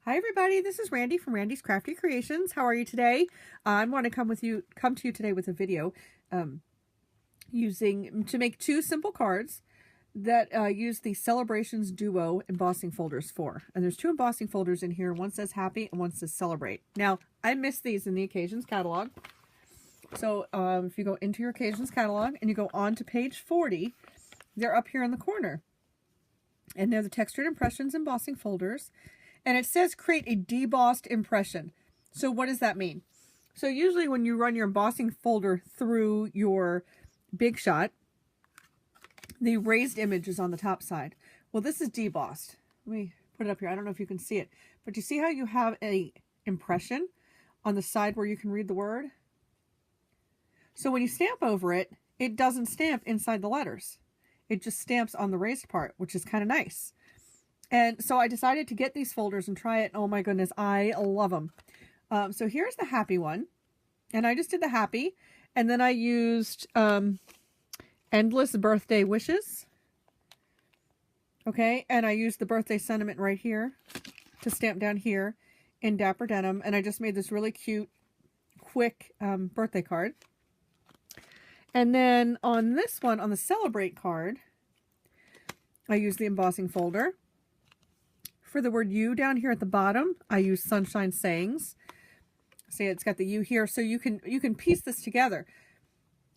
Hi everybody, this is Randy from Randy's Crafty Creations. How are you today? I want to come to you today with a video to make two simple cards that use the Celebrations Duo embossing folders for. And there's two embossing folders in here. One says Happy and one says Celebrate. Now, I missed these in the Occasions catalog. So if you go into your Occasions catalog and you go on to page 40, they're up here in the corner. And they're the Textured Impressions embossing folders. And it says create a debossed impression. So what does that mean? So usually when you run your embossing folder through your Big Shot, the raised image is on the top side. Well, this is debossed. Let me put it up here. I don't know if you can see it, but you see how you have a impression on the side where you can read the word? So when you stamp over it, it doesn't stamp inside the letters. It just stamps on the raised part, which is kind of nice. And so I decided to get these folders and try it. Oh my goodness, I love them. So here's the Happy one. And I just did the Happy. And then I used Endless Birthday Wishes. Okay, and I used the birthday sentiment right here to stamp down here in Dapper Denim. And I just made this really cute, quick birthday card. And then on this one, on the Celebrate card, I used the embossing folder. For the word you down here at the bottom, I use Sunshine Sayings. See, it's got the you here, so you can piece this together.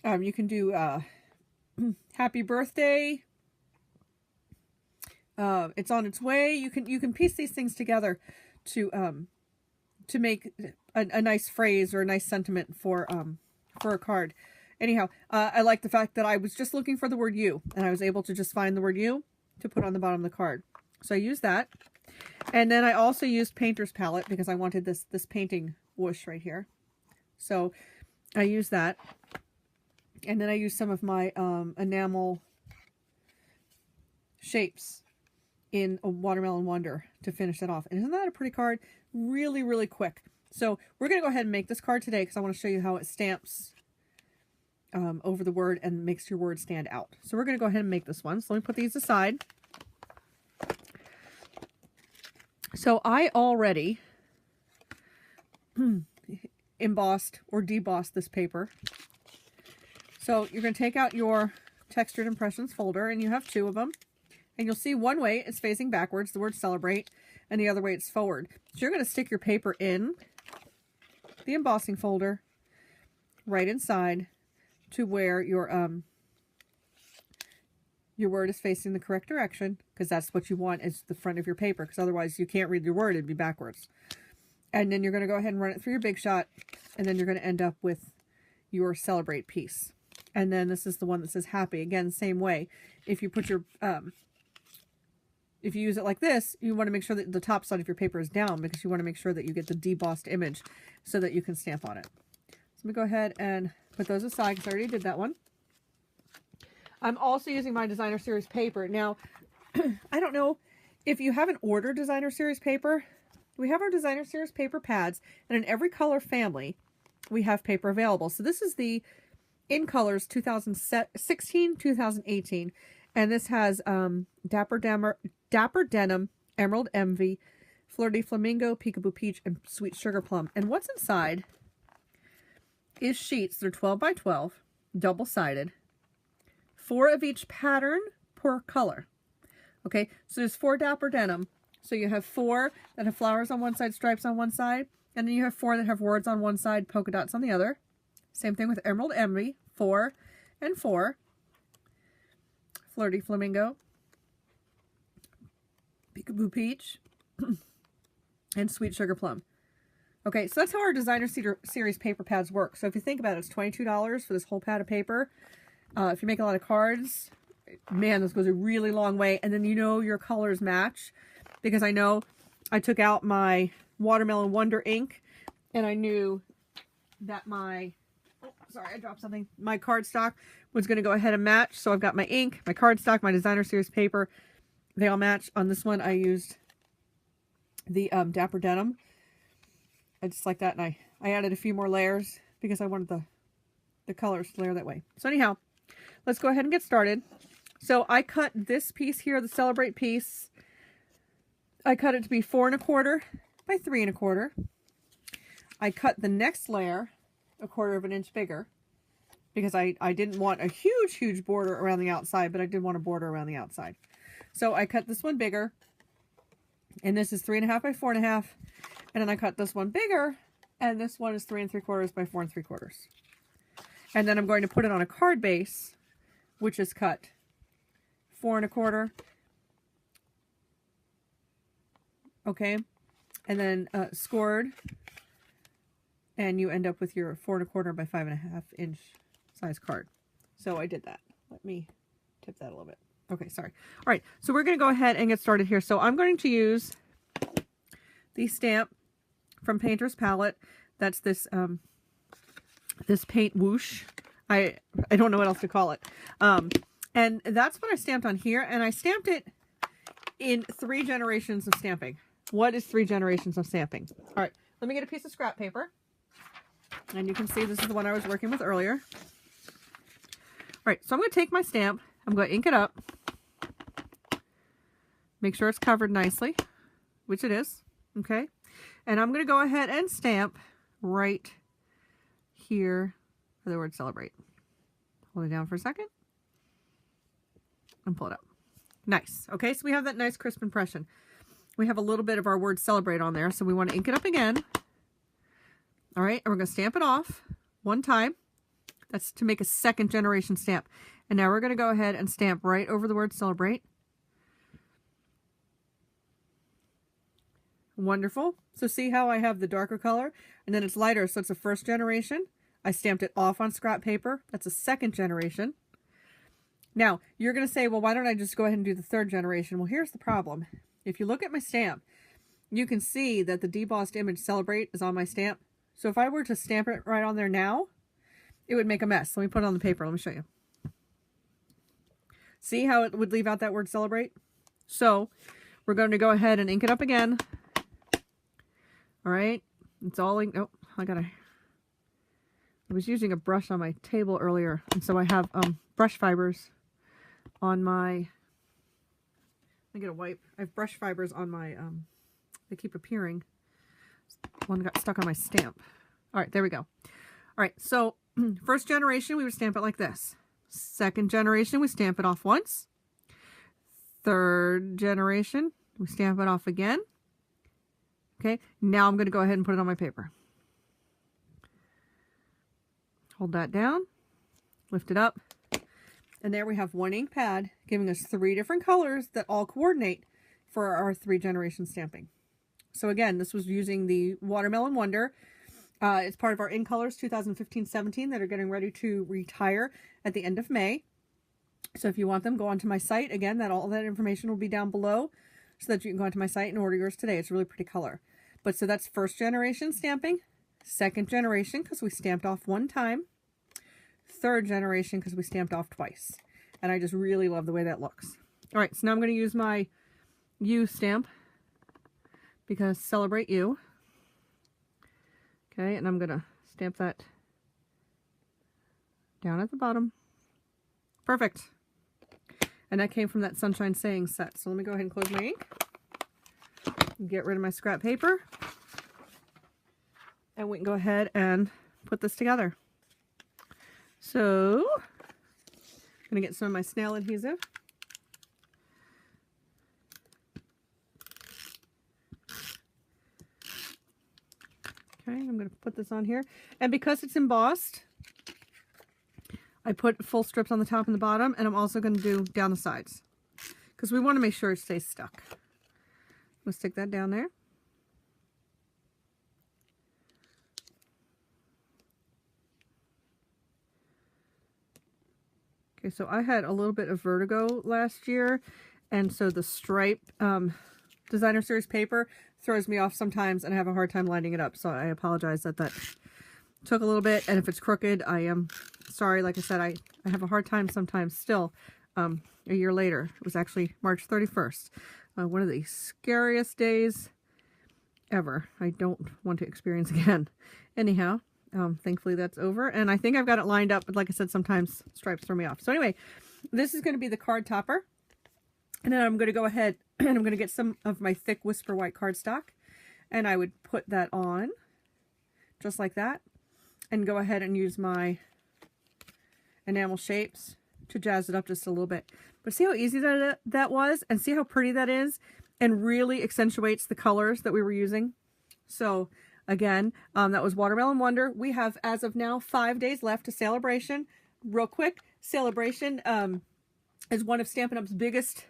You can do Happy Birthday. It's on its way. You can piece these things together to make a nice phrase or a nice sentiment for a card. Anyhow, I like the fact that I was just looking for the word you, and I was able to just find the word you to put on the bottom of the card. So I used that. And then I also used Painter's Palette because I wanted this painting whoosh right here. So I used that. And then I used some of my enamel shapes in a Watermelon Wonder to finish that off. And isn't that a pretty card? Really, really quick. So we're going to go ahead and make this card today because I want to show you how it stamps over the word and makes your word stand out. So we're going to go ahead and make this one. So let me put these aside. So I already embossed or debossed this paper. So you're going to take out your Textured Impressions folder, and you have two of them. And you'll see one way it's facing backwards, the word Celebrate, and the other way it's forward. So you're going to stick your paper in the embossing folder right inside to where your word is facing the correct direction, because that's what you want is the front of your paper, because otherwise you can't read your word, it'd be backwards. And then you're going to go ahead and run it through your Big Shot, and then you're going to end up with your Celebrate piece. And then this is the one that says Happy. Again, same way. If you put your, if you use it like this, you want to make sure that the top side of your paper is down, because you want to make sure that you get the debossed image so that you can stamp on it. So let me go ahead and put those aside, because I already did that one. I'm also using my Designer Series paper. Now, I don't know if you haven't ordered Designer Series paper. We have our Designer Series paper pads, and in every color family, we have paper available. So this is the In Colors 2016, 2018, and this has Dapper Denim, Emerald Envy, Flirty Flamingo, Peekaboo Peach, and Sweet Sugar Plum. And what's inside is sheets. They're 12 by 12, double-sided. 4 of each pattern per color. Okay, so there's 4 Dapper Denim. So you have 4 that have flowers on one side, stripes on one side, and then you have 4 that have words on one side, polka dots on the other. Same thing with Emerald Envy, 4 and 4. Flirty Flamingo, Peekaboo Peach, and Sweet Sugar Plum. Okay, so that's how our Designer Series paper pads work. So if you think about it, it's $22 for this whole pad of paper. If you make a lot of cards, man, this goes a really long way. And then you know your colors match, because I know I took out my Watermelon Wonder ink, and I knew that my, oh, sorry, I dropped something. My cardstock was going to go ahead and match. So I've got my ink, my cardstock, my Designer Series paper. They all match. On this one, I used the Dapper Denim. I just like that, and I added a few more layers because I wanted the colors to layer that way. So anyhow, let's go ahead and get started. So I cut this piece here, the Celebrate piece. I cut it to be 4 1/4 by 3 1/4. I cut the next layer 1/4 of an inch bigger because I didn't want a huge border around the outside, but I did want a border around the outside. So I cut this one bigger, and this is 3 1/2 by 4 1/2. And then I cut this one bigger, and this one is 3 3/4 by 4 3/4. And then I'm going to put it on a card base, which is cut 4 1/4. Okay, and then scored, and you end up with your 4 1/4 by 5 1/2 inch size card. So I did that. Let me tip that a little bit. Okay, sorry. All right, so we're going to go ahead and get started here. So I'm going to use the stamp from Painter's Palette. That's this this paint whoosh. I don't know what else to call it. And that's what I stamped on here, and I stamped it in 3 generations of stamping. What is 3 generations of stamping? All right, let me get a piece of scrap paper. And you can see this is the one I was working with earlier. All right, so I'm going to take my stamp. I'm going to ink it up. Make sure it's covered nicely, which it is. Okay. And I'm going to go ahead and stamp right here for the word celebrate. Hold it down for a second. And pull it up. Nice. Okay, so we have that nice crisp impression. We have a little bit of our word celebrate on there, so we want to ink it up again. All right, and we're going to stamp it off one time. That's to make a 2nd generation stamp. And now we're going to go ahead and stamp right over the word celebrate. Wonderful. So see how I have the darker color and then it's lighter, so it's a 1st generation. I stamped it off on scrap paper. That's a 2nd generation. Now, you're going to say, well, why don't I just go ahead and do the 3rd generation? Well, here's the problem. If you look at my stamp, you can see that the debossed image celebrate is on my stamp. So if I were to stamp it right on there now, it would make a mess. Let me put it on the paper. Let me show you. See how it would leave out that word celebrate? So we're going to go ahead and ink it up again. All right. It's all ink. Oh, I was using a brush on my table earlier. And so I have brush fibers on my, I get a wipe. I have brush fibers on my, they keep appearing. One got stuck on my stamp. All right, there we go. All right, so 1st generation, we would stamp it like this. 2nd generation, we stamp it off once. 3rd generation, we stamp it off again. Okay, now I'm going to go ahead and put it on my paper. Hold that down, lift it up, and there we have 1 ink pad giving us 3 different colors that all coordinate for our 3 generation stamping. So again, this was using the Watermelon Wonder. It's part of our In Colors 2015-17 that are getting ready to retire at the end of May. So if you want them, go onto my site. Again, all that information will be down below so that you can go onto my site and order yours today. It's a really pretty color. But so that's 1st generation stamping, 2nd generation because we stamped off 1 time, 3rd generation because we stamped off twice. And I just really love the way that looks. All right, so now I'm going to use my U stamp because celebrate you. Okay, and I'm going to stamp that down at the bottom. Perfect. And that came from that Sunshine Saying set. So let me go ahead and close my ink. Get rid of my scrap paper. And we can go ahead and put this together. So, I'm going to get some of my snail adhesive. Okay, I'm going to put this on here. And because it's embossed, I put full strips on the top and the bottom, and I'm also going to do down the sides because we want to make sure it stays stuck. We'll stick that down there. Okay, so I had a little bit of vertigo last year, and so the stripe designer series paper throws me off sometimes, and I have a hard time lining it up. So I apologize that took a little bit, and if it's crooked, I am sorry. Like I said, I have a hard time sometimes still. A year later, it was actually March 31st, one of the scariest days ever. I don't want to experience again. Anyhow, thankfully that's over, and I think I've got it lined up, but like I said, sometimes stripes throw me off. So anyway, this is going to be the card topper, and then I'm going to go ahead and I'm going to get some of my thick Whisper White cardstock, And I would put that on just like that and go ahead and use my enamel shapes to jazz it up just a little bit. But see how easy that was, and see how pretty that is, and really accentuates the colors that we were using. So again, that was Watermelon Wonder. We have, as of now, 5 days left to Celebration. Real quick, Celebration is one of Stampin' Up's biggest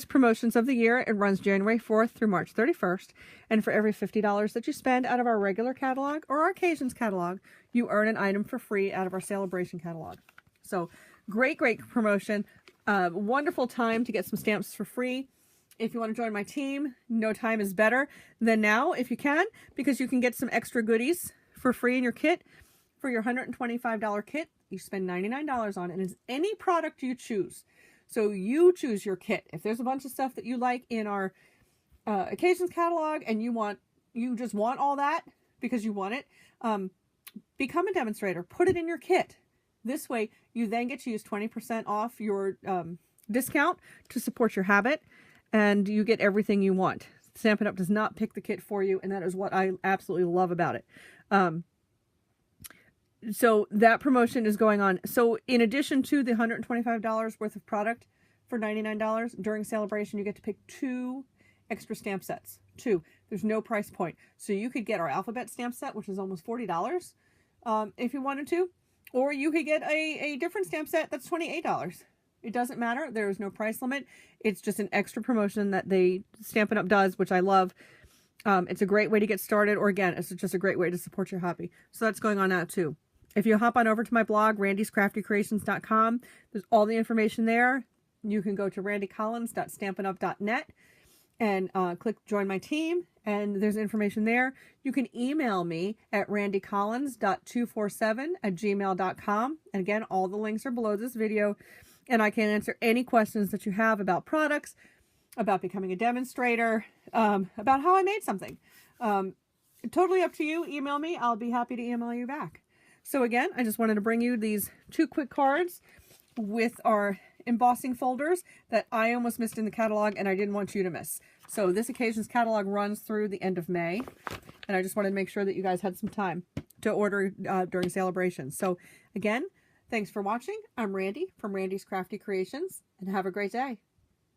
promotions of the year. It runs January 4th through March 31st. And for every $50 that you spend out of our regular catalog or our occasions catalog, you earn an item for free out of our Celebration catalog. So great promotion. Wonderful time to get some stamps for free. If you want to join my team, no time is better than now if you can, because you can get some extra goodies for free in your kit. For your $125 kit, you spend $99 on it, and it's any product you choose. So you choose your kit. If there's a bunch of stuff that you like in our occasions catalog and you just want all that because you want it, become a demonstrator. Put it in your kit. This way, you then get to use 20% off your discount to support your habit, and you get everything you want. Stampin' Up! Does not pick the kit for you, and that is what I absolutely love about it. So that promotion is going on. So in addition to the $125 worth of product for $99, during Celebration, you get to pick 2 extra stamp sets. 2. There's no price point. So you could get our alphabet stamp set, which is almost $40 if you wanted to. Or you could get a different stamp set that's $28. It doesn't matter. There is no price limit. It's just an extra promotion that Stampin' Up! Does, which I love. It's a great way to get started. Or again, it's just a great way to support your hobby. So that's going on now too. If you hop on over to my blog, randyscraftycreations.com, there's all the information there. You can go to randycollins.stampinup.net and click join my team, and there's information there. You can email me at randycollins.247@gmail.com. And again, all the links are below this video, and I can answer any questions that you have about products, about becoming a demonstrator, about how I made something. Totally up to you. Email me. I'll be happy to email you back. So again, I just wanted to bring you these 2 quick cards with our embossing folders that I almost missed in the catalog, and I didn't want you to miss. So this occasions catalog runs through the end of May, and I just wanted to make sure that you guys had some time to order during Celebration. So again, thanks for watching. I'm Randy from Randy's Crafty Creations, and have a great day.